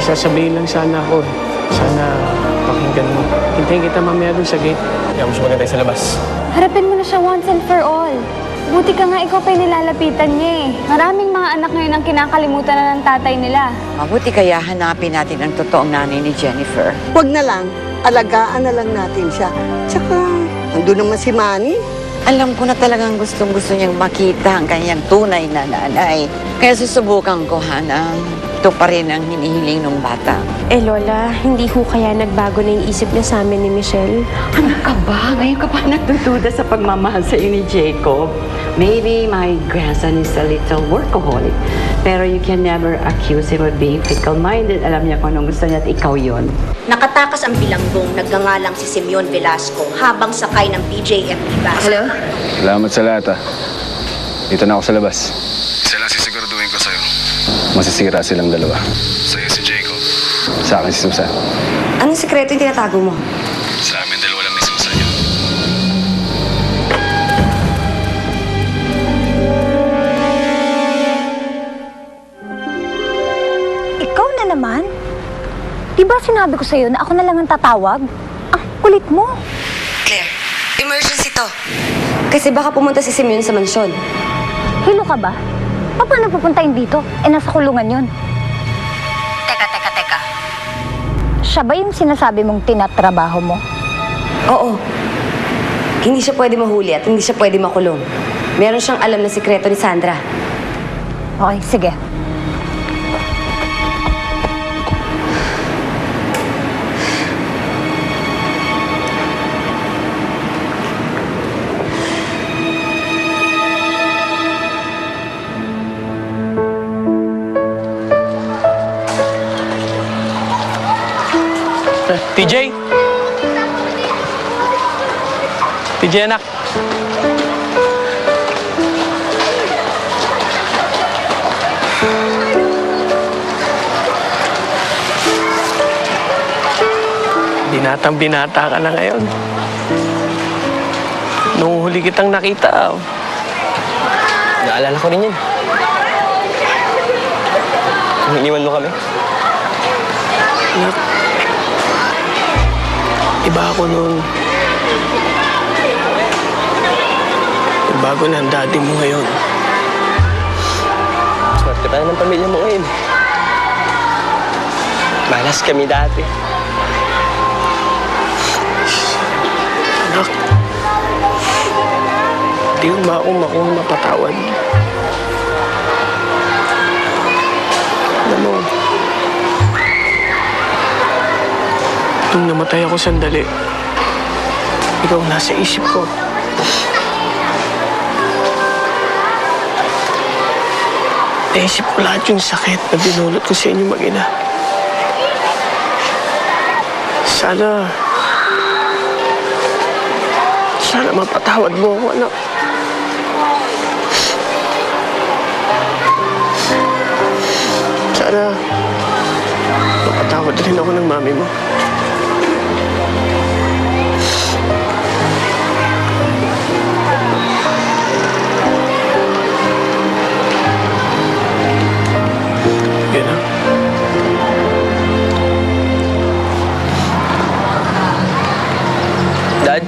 sasabihin lang sana ako. Sana pakinggan mo. Hintayin kita mamaya dun sa gate. Kaya mas maganda tayo sa labas. Harapin mo na siya once and for all. Buti ka nga ikaw pa yung nilalapitan niya eh. Maraming mga anak ngayon ang kinakalimutan na ng tatay nila. Mabuti kaya hanapin natin ang totoong nanay ni Jennifer. Huwag na lang, alagaan na lang natin siya. Tsaka, nandun naman si Manny. Alam ko na talagang gustong-gusto niyang makita ang kanyang tunay na nanay. Kaya susubukan ko, Hana. Ito pa rin ang hinihiling ng bata. Eh, Lola, hindi ho kaya nagbago na yung isip niya sa amin ni Michelle? Ano ka ba? Ngayon ka pa nagdududa sa pagmamahal sa iyo ni Jacob. Maybe my grandson is a little workaholic. Pero you can never accuse him of being fickle-minded. Alam niya kung anong gusto niya at ikaw yon. Nakatakas ang bilanggong nagngangalang si Simeon Velasco habang sakay ng BJFD bus. Hello? Salamat sa lahat, ah. Dito na ako sa labas. Isa lang sisiguraduhin ko sa'yo. Masisira silang dalawa. Sa'yo si Jacob. Sa akin si Susan. Anong sekreto yung tinatago mo? Sa amin dalawa lang ni Susan yun. Ikaw na naman? Di ba sinabi ko sa'yo na ako na lang ang tatawag? Ang kulit mo. Claire, emergency to. Kasi baka pumunta si Simeon sa mansyon. Hilo ka ba? Paano pupunta yun dito? Eh, nasa kulungan yun. Teka. Siya ba yung sinasabi mong tinatrabaho mo? Oo. Hindi siya pwede mahuli at hindi siya pwede makulong. Meron siyang alam na sikreto ni Sandra. Okay, sige. TJ? TJ, anak. Binatang-binata ka na ngayon. Nung huli kitang nakita, Naalala ko rin yun. Nung iniwan mo kami. anak, iba ako noon. Bago na ang daddy mo ngayon. Swerte pa na ng pamilya mo ngayon. Malas kami dati. Anak, di mo ba akong mapatawad? Alam mo, nung namatay ako sandali, ikaw nasa isip ko. Naisip ko lahat yung sakit na binulot ko sa inyo mag-ina. Sana mapatawad mo ako, anak. Sana mapatawad rin ako ng mami mo. Yun na. Dad?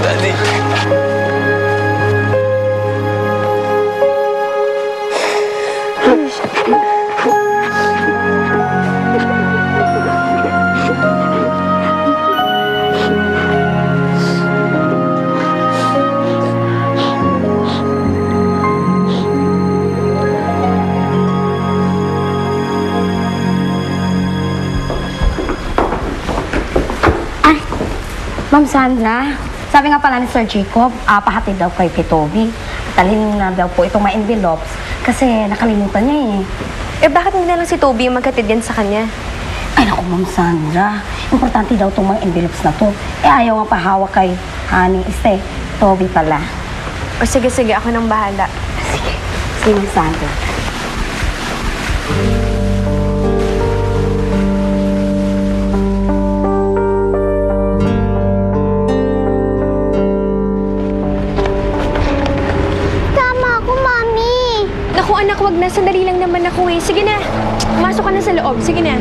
Daddy? Ma'am Sandra, sabi nga pala ni Sir Jacob, pahatid daw kay Toby. Talhin na daw po itong mga envelopes kasi nakalimutan niya eh. Eh, bakit hindi na lang si Toby yung magkatid yan sa kanya? Ay naku, Ma'am Sandra, importante daw itong mga envelopes na to. Eh ayaw nga pahawak kay Honey, Toby pala. O sige, ako nang bahala. Sige, sige Ma'am Sandra. na. Sandali lang naman ako eh. Sige na. Masok ka na sa loob. Sige na.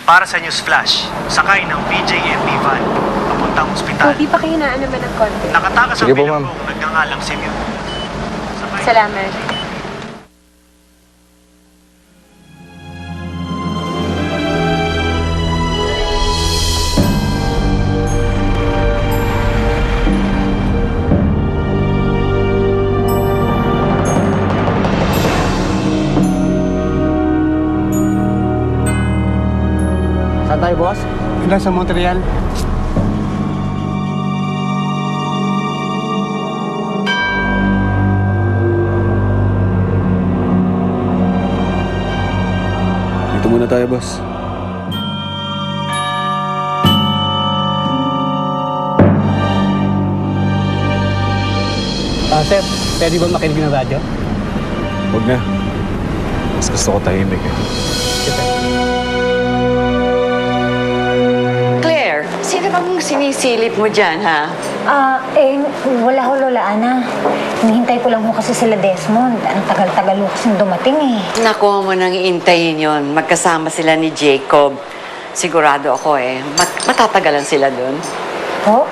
Para sa News Flash, sakay ng PJMP van papuntang ospital. Di pa kayo naman ng konti. Nakatakas ang Sige po, ma'am. bilanggong nagngangalang Simeon. Salamat. Saan tayo, boss? Sa Montreal. Dito muna tayo, boss. Sir, pwede ba makinig ng radyo? Huwag na. Mas gusto ko tahimik eh. Claire, sino bang sinisilip mo dyan, ha? Wala ho, Lola Ana. Hinihintay ko lang ho kasi sila Desmond. Ang tagal-tagal ho kasing dumating eh. Nakuha mo nang iintayin yon. Magkasama sila ni Jacob. Sigurado ako matatagalan sila dun. Ho?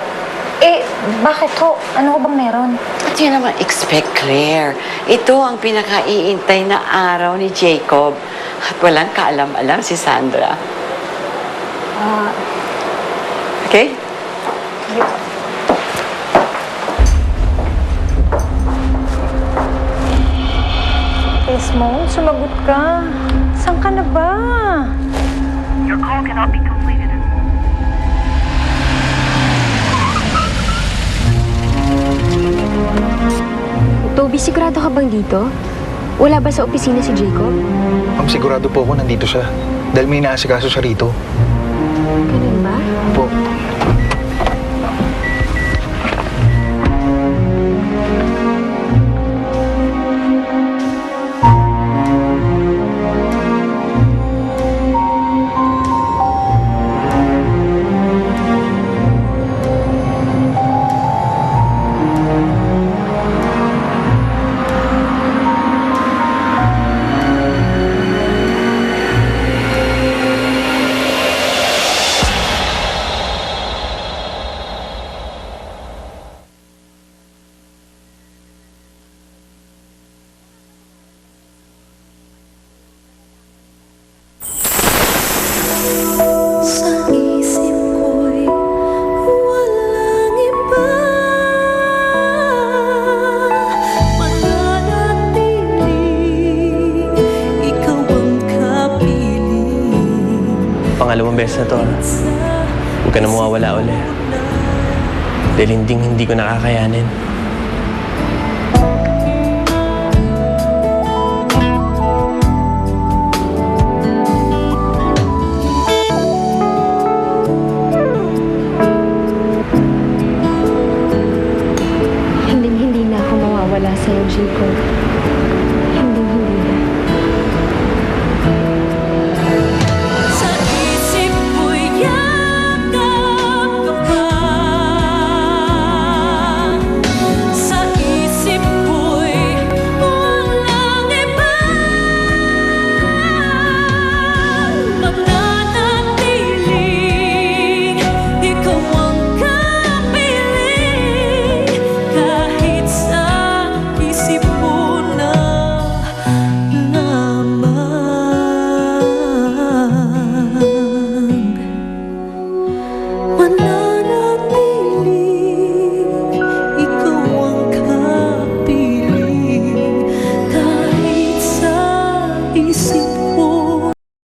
Bakit ho? Ano ho bang meron? At yun naman expect, Claire. Ito ang pinakaiintay na araw ni Jacob. At walang kaalam-alam si Sandra. Okay? Desmond, sumagot ka. Saan ka na ba? Your call cannot be completed. Toby, sigurado ka bang dito? Wala ba sa opisina si Jacob? Ma'am, sigurado po ako nandito siya. Dahil may inaasikaso siya rito. Ganun ba? Po. Pangalawang beses na to. Huwag ka na mawawala ulit. Dahil hindi ko nakakayanin. Hindi na ako mawawala sa'yo, Jacob.